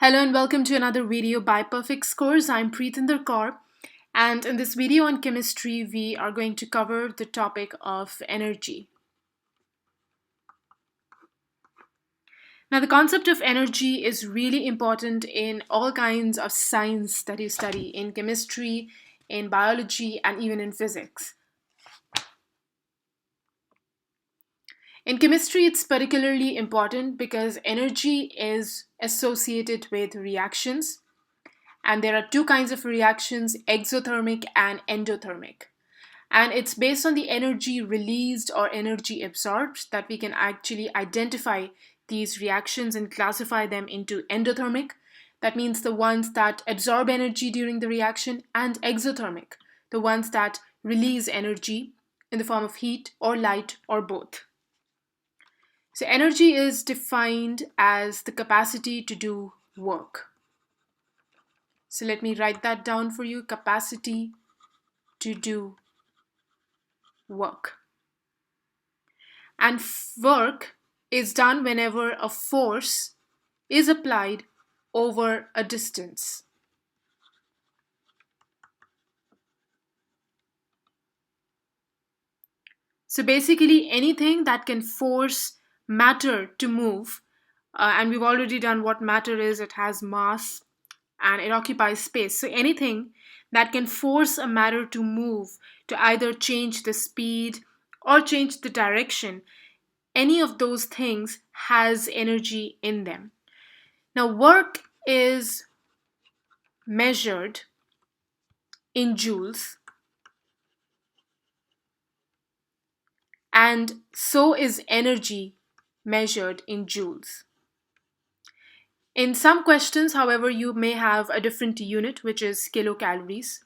Hello and welcome to another video by Perfect Scores. I'm Preetinder Kaur, and in this video on chemistry we are going to cover the topic of energy. Now the concept of energy is really important in all kinds of science that you study, in chemistry, in biology, and even in physics. In chemistry, it's particularly important because energy is associated with reactions. And there are two kinds of reactions, exothermic and endothermic. And it's based on the energy released or energy absorbed that we can actually identify these reactions and classify them into endothermic. That means the ones that absorb energy during the reaction, and exothermic, the ones that release energy in the form of heat or light or both. So energy is defined as the capacity to do work. So let me write that down for you, capacity to do work. And work is done whenever a force is applied over a distance. So basically anything that can force matter to move, and we've already done what matter is. It has mass and it occupies space. So anything that can force a matter to move, to either change the speed or change the direction, any of those things has energy in them. Now, work is measured in joules, and so is energy measured in joules. In some questions, however, you may have a different unit, which is kilocalories.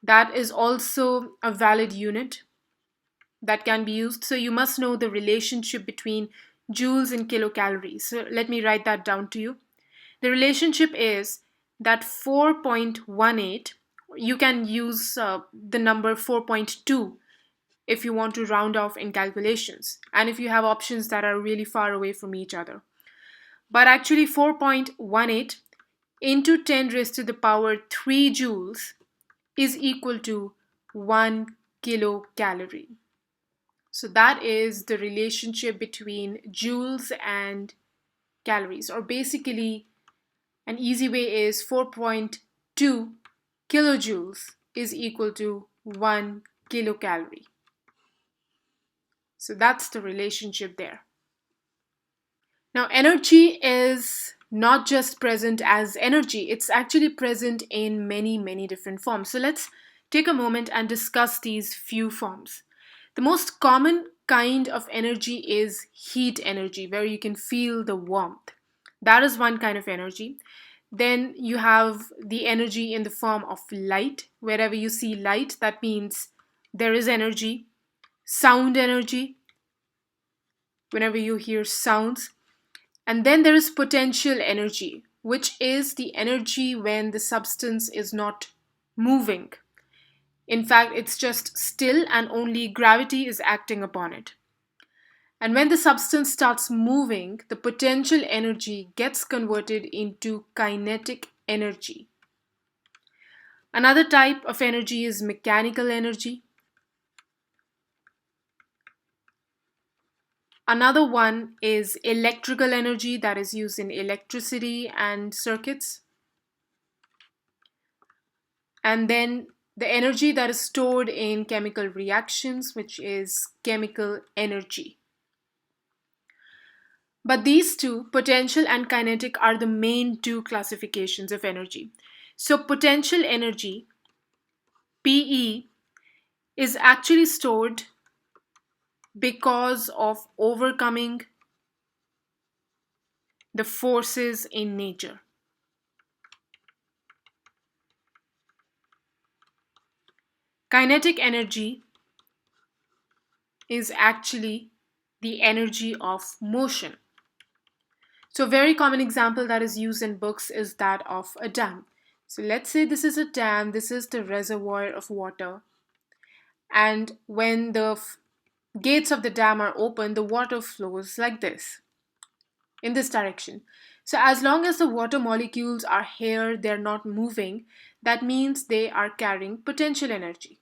That is also a valid unit that can be used. So you must know the relationship between joules and kilocalories. So let me write that down to you. The relationship is that 4.18, you can use the number 4.2 if you want to round off in calculations, and if you have options that are really far away from each other. But actually 4.18 into 10 raised to the power 3 joules is equal to 1 kilocalorie. So that is the relationship between joules and calories, or basically an easy way is 4.2 kilojoules is equal to 1 kilocalorie. So that's the relationship there. Now, energy is not just present as energy, it's actually present in many, many different forms. So let's take a moment and discuss these few forms. The most common kind of energy is heat energy, where you can feel the warmth. That is one kind of energy. Then you have the energy in the form of light. Wherever you see light, that means there is energy. Sound energy, whenever you hear sounds. And then there is potential energy, which is the energy when the substance is not moving. In fact, it's just still and only gravity is acting upon it. And when the substance starts moving, the potential energy gets converted into kinetic energy. Another type of energy is mechanical energy. Another one is electrical energy, that is used in electricity and circuits. And then the energy that is stored in chemical reactions, which is chemical energy. But these two, potential and kinetic, are the main two classifications of energy. So potential energy, PE, is actually stored because of overcoming the forces in nature. Kinetic energy is actually the energy of motion. So a very common example that is used in books is that of a dam. So let's say this is a dam, this is the reservoir of water. And when the gates of the dam are open, the water flows like this. in this direction. So as long as the water molecules are here, they're not moving, that means they are carrying potential energy.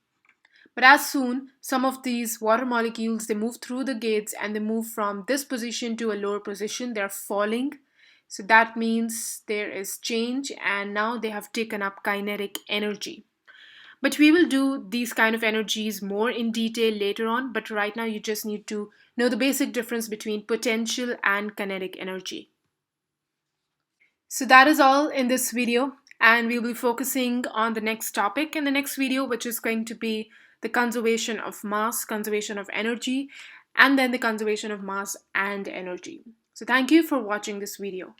But as soon some of these water molecules, they move through the gates and they move from this position to a lower position, they're falling. So that means there is change and now they have taken up kinetic energy. But we will do these kind of energies more in detail later on. But right now you just need to know the basic difference between potential and kinetic energy. So that is all in this video, and we will be focusing on the next topic in the next video, which is going to be the conservation of mass, conservation of energy, and then the conservation of mass and energy. So thank you for watching this video.